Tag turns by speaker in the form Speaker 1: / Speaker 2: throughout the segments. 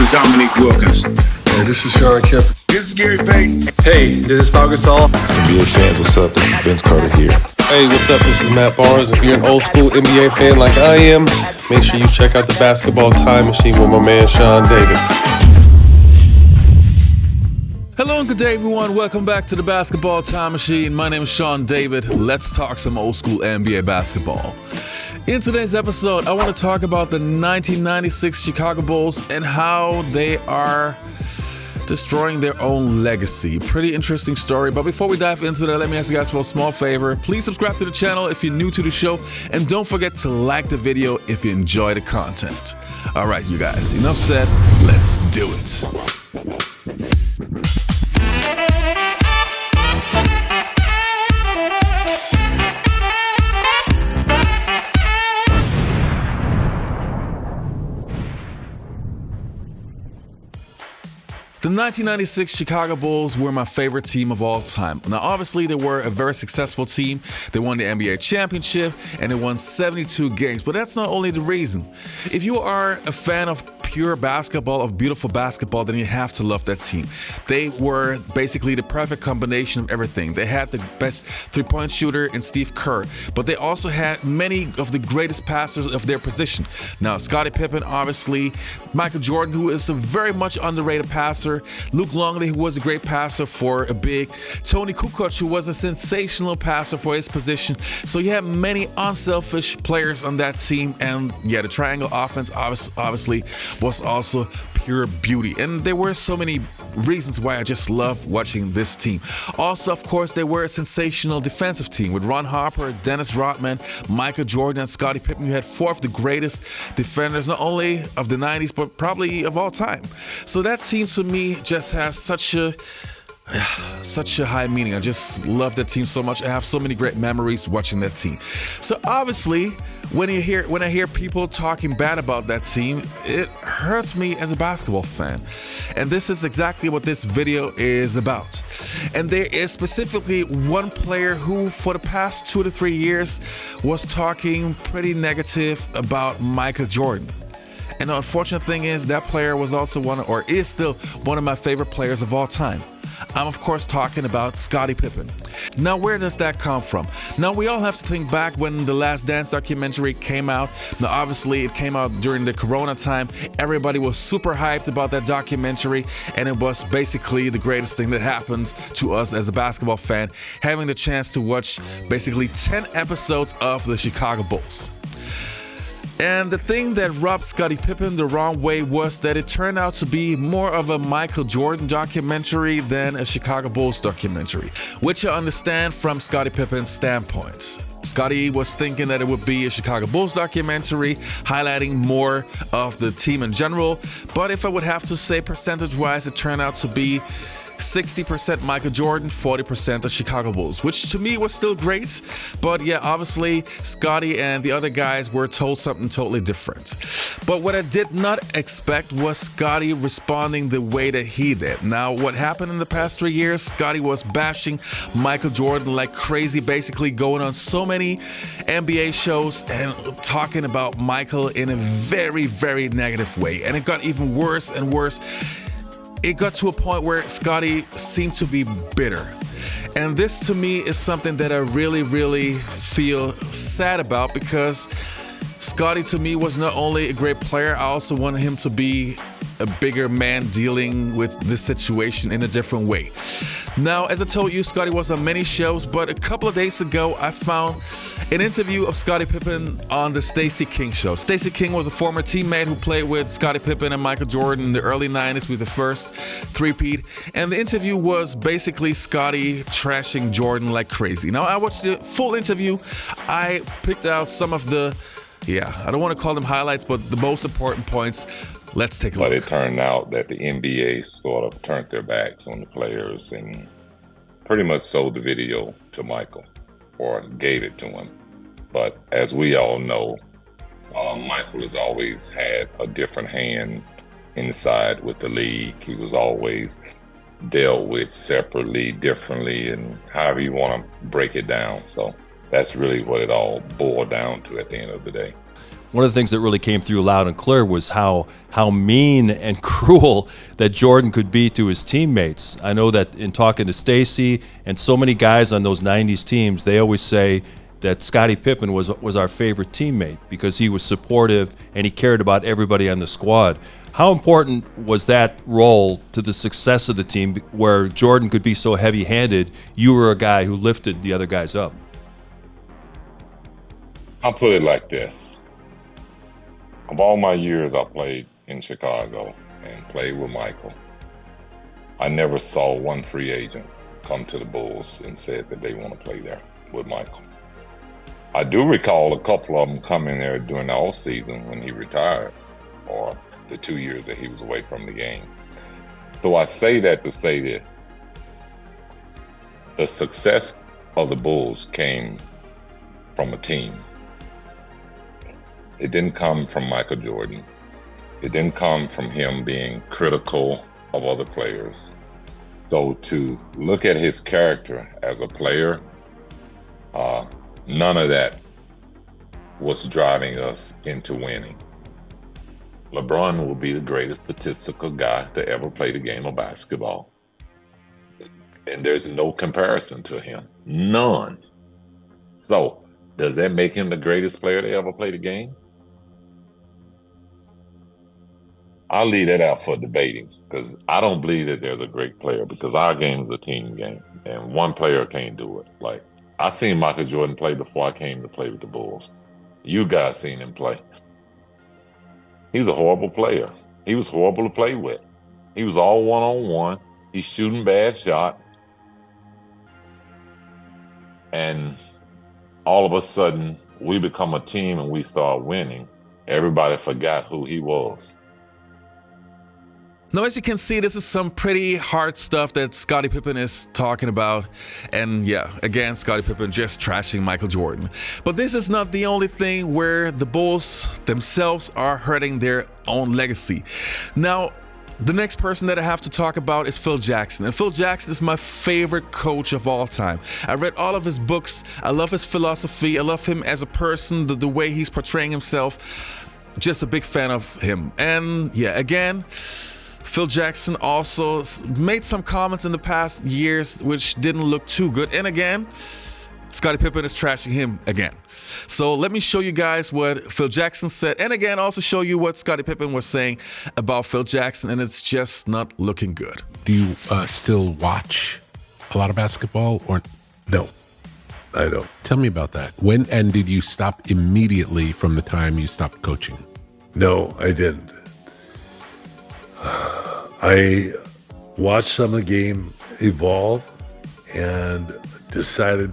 Speaker 1: and Dominique Wilkins.
Speaker 2: Hey, this is Sean Kemp.
Speaker 1: This is Gary Payton.
Speaker 3: Hey, this is Pau Gasol.
Speaker 4: NBA fans, what's up? This is Vince Carter here.
Speaker 3: Hey, what's up? This is Matt Barnes. If you're an old school NBA fan like I am, make sure you check out the Basketball Time Machine with my man Sean David.
Speaker 5: Hello and good day, everyone. Welcome back to the Basketball Time Machine. My name is Sean David. Let's talk some old school NBA basketball. In today's episode, I want to talk about the 1996 Chicago Bulls and how they are destroying their own legacy. Pretty interesting story. But before we dive into that, let me ask you guys for a small favor. Please subscribe to the channel if you're new to the show. And don't forget to like the video if you enjoy the content. All right, you guys, enough said. Let's do it. The 1996 Chicago Bulls were my favorite team of all time. Now, obviously, they were a very successful team. They won the NBA championship and they won 72 games. But that's not only the reason. If you are a fan of pure basketball, of beautiful basketball, then you have to love that team. They were basically the perfect combination of everything. They had the best three-point shooter in Steve Kerr, but they also had many of the greatest passers of their position. Now, Scottie Pippen, obviously, Michael Jordan, who is a very much underrated passer, Luke Longley, who was a great passer for a big, Toni Kukoc, who was a sensational passer for his position. So you had many unselfish players on that team, and yeah, the triangle offense obviously was also pure beauty. And there were so many reasons why I just love watching this team. Also, of course, they were a sensational defensive team with Harper, Dennis Rodman, Michael Jordan, and Scottie Pippen. You had four of the greatest defenders, not only of the 90s, but probably of all time. So that team to me just has such a high meaning. I just love that team so much. I have so many great memories watching that team. So obviously, when I hear people talking bad about that team, it hurts me as a basketball fan. And this is exactly what this video is about. And there is specifically one player who, for the past 2 to 3 years, was talking pretty negative about Michael Jordan. And the unfortunate thing is that player was also is still one of my favorite players of all time. I'm of course talking about Scottie Pippen. Now, where does that come from? Now, we all have to think back when the Last Dance documentary came out. Now, obviously, it came out during the Corona time. Everybody was super hyped about that documentary, and it was basically the greatest thing that happened to us as a basketball fan, having the chance to watch basically 10 episodes of the Chicago Bulls. And the thing that rubbed Scottie Pippen the wrong way was that it turned out to be more of a Michael Jordan documentary than a Chicago Bulls documentary, which I understand from Scottie Pippen's standpoint. Scottie was thinking that it would be a Chicago Bulls documentary, highlighting more of the team in general. But if I would have to say percentage-wise, it turned out to be 60% Michael Jordan, 40% the Chicago Bulls, which to me was still great. But yeah, obviously, Scottie and the other guys were told something totally different. But what I did not expect was Scottie responding the way that he did. Now, what happened in the past 3 years, Scottie was bashing Michael Jordan like crazy, basically going on so many NBA shows and talking about Michael in a very, very negative way. And it got even worse and worse. It got to a point where Scottie seemed to be bitter. And this to me is something that I really, really feel sad about, because Scottie to me was not only a great player, I also wanted him to be a bigger man dealing with this situation in a different way. Now, as I told you, Scottie was on many shows, but a couple of days ago, I found an interview of Scottie Pippen on the Stacey King show. Stacey King was a former teammate who played with Scottie Pippen and Michael Jordan in the early 90s with the first three-peat. And the interview was basically Scottie trashing Jordan like crazy. Now, I watched the full interview. I picked out some of the, I don't want to call them highlights, but the most important points. Let's take a look.
Speaker 6: But it turned out that the NBA sort of turned their backs on the players and pretty much sold the video to Michael, or gave it to him. But as we all know, Michael has always had a different hand inside with the league. He was always dealt with separately, differently, and however you want to break it down. So that's really what it all boiled down to at the end of the day.
Speaker 2: one of the things that really came through loud and clear was how mean and cruel that Jordan could be to his teammates. I know that in talking to Stacy and so many guys on those 90s teams, they always say that Scottie Pippen was our favorite teammate because he was supportive and he cared about everybody on the squad. How important was that role to the success of the team where Jordan could be so heavy-handed, you were a guy who lifted the other guys up?
Speaker 6: I'll put it like this. Of all my years I played in Chicago and played with Michael, I never saw one free agent come to the Bulls and said that they want to play there with Michael. I do recall a couple of them coming there during the off season when he retired, or the 2 years that he was away from the game. So I say that to say this. The success of the Bulls came from a team. It didn't come from Michael Jordan. It didn't come from him being critical of other players. So to look at his character as a player, none of that was driving us into winning. LeBron will be the greatest statistical guy to ever play the game of basketball. And there's no comparison to him. None. So, does that make him the greatest player to ever play the game? I'll leave that out for debating because I don't believe that there's a great player because our game is a team game and one player can't do it. Like, I seen Michael Jordan play before I came to play with the Bulls. You guys seen him play. He's a horrible player. He was horrible to play with. He was all one-on-one. He's shooting bad shots. And all of a sudden, we become a team and we start winning. Everybody forgot who he was.
Speaker 5: Now, as you can see, this is some pretty hard stuff that Scottie Pippen is talking about. And yeah, again, Scottie Pippen just trashing Michael Jordan. But this is not the only thing where the Bulls themselves are hurting their own legacy. Now, the next person that I have to talk about is Phil Jackson. And Phil Jackson is my favorite coach of all time. I read all of his books. I love his philosophy. I love him as a person, the way he's portraying himself. Just a big fan of him. And yeah, again, Phil Jackson also made some comments in the past years which didn't look too good. And again, Scottie Pippen is trashing him again. So let me show you guys what Phil Jackson said. And again, also show you what Scottie Pippen was saying about Phil Jackson. And it's just not looking good.
Speaker 7: Do you still watch a lot of basketball or
Speaker 8: no? I don't.
Speaker 7: Tell me about that. When and did you stop immediately from the time you stopped coaching?
Speaker 8: No, I didn't. I watched some of the game evolve and decided,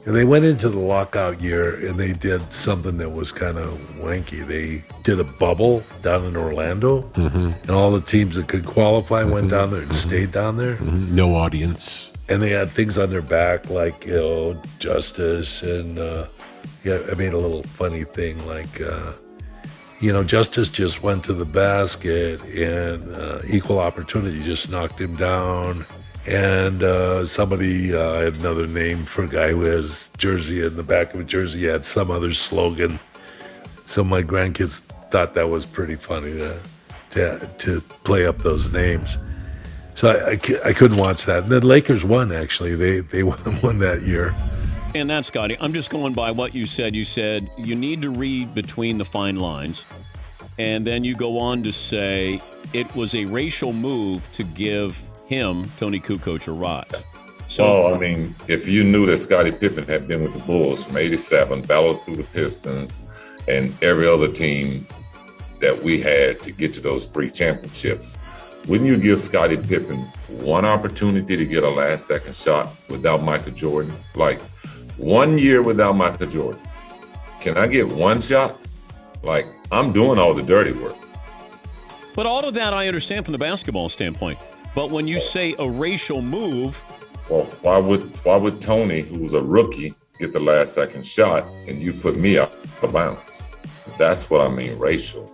Speaker 8: and they went into the lockout year and they did something that was kind of wanky. They did a bubble down in Orlando, and all the teams that could qualify went down there and stayed down there.
Speaker 7: No audience.
Speaker 8: And they had things on their back like, Justice and, I made a little funny thing like, Justice just went to the basket and Equal Opportunity just knocked him down. And somebody, I had another name for a guy who has jersey in the back of a jersey, had some other slogan. So my grandkids thought that was pretty funny to play up those names. So I couldn't watch that. And the Lakers won, actually. They won that year.
Speaker 9: And that, Scottie, I'm just going by what you said. You said you need to read between the fine lines. And then you go on to say it was a racial move to give him, Toni Kukoc, a ride.
Speaker 6: So, I mean, if you knew that Scottie Pippen had been with the Bulls from 87, battled through the Pistons, and every other team that we had to get to those 3 championships, wouldn't you give Scottie Pippen one opportunity to get a last-second shot without Michael Jordan? Like, 1 year without Michael Jordan. Can I get one shot? Like, I'm doing all the dirty work.
Speaker 9: But all of that I understand from the basketball standpoint. But when you say a racial move...
Speaker 6: Well, why would Toni, who was a rookie, get the last-second shot and you put me out of bounds? That's what I mean, racial.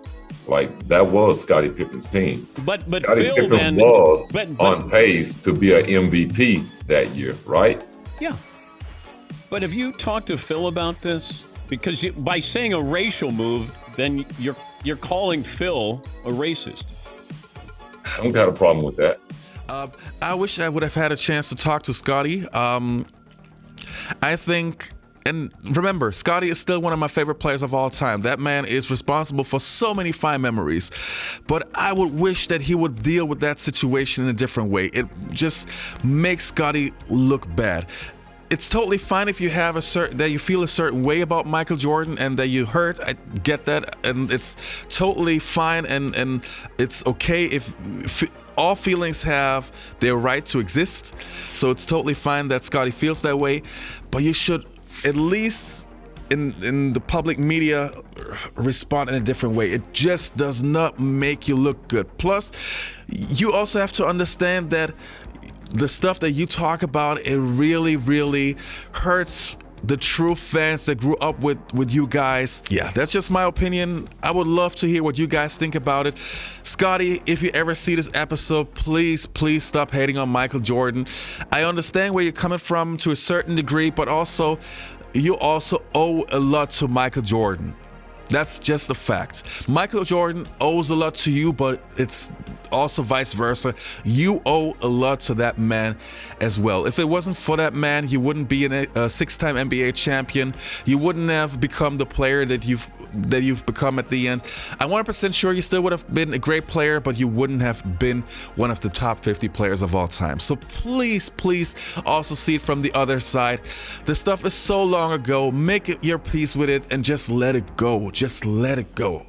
Speaker 6: Like, that was Scottie Pippen's team.
Speaker 9: But
Speaker 6: Scottie
Speaker 9: Phil
Speaker 6: Pippen was on pace to be an MVP that year, right?
Speaker 9: Yeah. But have you talked to Phil about this? Because by saying a racial move, then you're calling Phil a racist.
Speaker 6: I don't got a problem with that.
Speaker 5: I wish I would have had a chance to talk to Scottie. I think, and remember, Scottie is still one of my favorite players of all time. That man is responsible for so many fine memories. But I would wish that he would deal with that situation in a different way. It just makes Scottie look bad. It's totally fine if you have that you feel a certain way about Michael Jordan and that you hurt. I get that, and it's totally fine, and it's okay if all feelings have their right to exist. So it's totally fine that Scottie feels that way, but you should at least in the public media respond in a different way. It just does not make you look good. Plus, you also have to understand that the stuff that you talk about, it really, really hurts the true fans that grew up with you guys. Yeah, that's just my opinion. I would love to hear what you guys think about it. Scottie, if you ever see this episode, please stop hating on Michael Jordan. I understand where you're coming from to a certain degree, but also, you also owe a lot to Michael Jordan. That's just a fact. Michael Jordan owes a lot to you, but it's also vice versa. You owe a lot to that man as well. If it wasn't for that man, you wouldn't be a six-time NBA champion. You wouldn't have become the player that you've become at the end. I'm 100% sure you still would have been a great player, but you wouldn't have been one of the top 50 players of all time. So please also see it from the other side. The stuff is so long ago. Make it your peace with it and just let it go. Just let it go.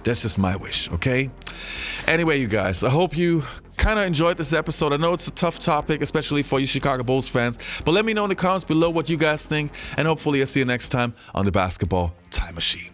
Speaker 5: That's just my wish, okay? Anyway, you guys, I hope you kind of enjoyed this episode. I know it's a tough topic, especially for you Chicago Bulls fans, but let me know in the comments below what you guys think, and hopefully I'll see you next time on the Basketball Time Machine.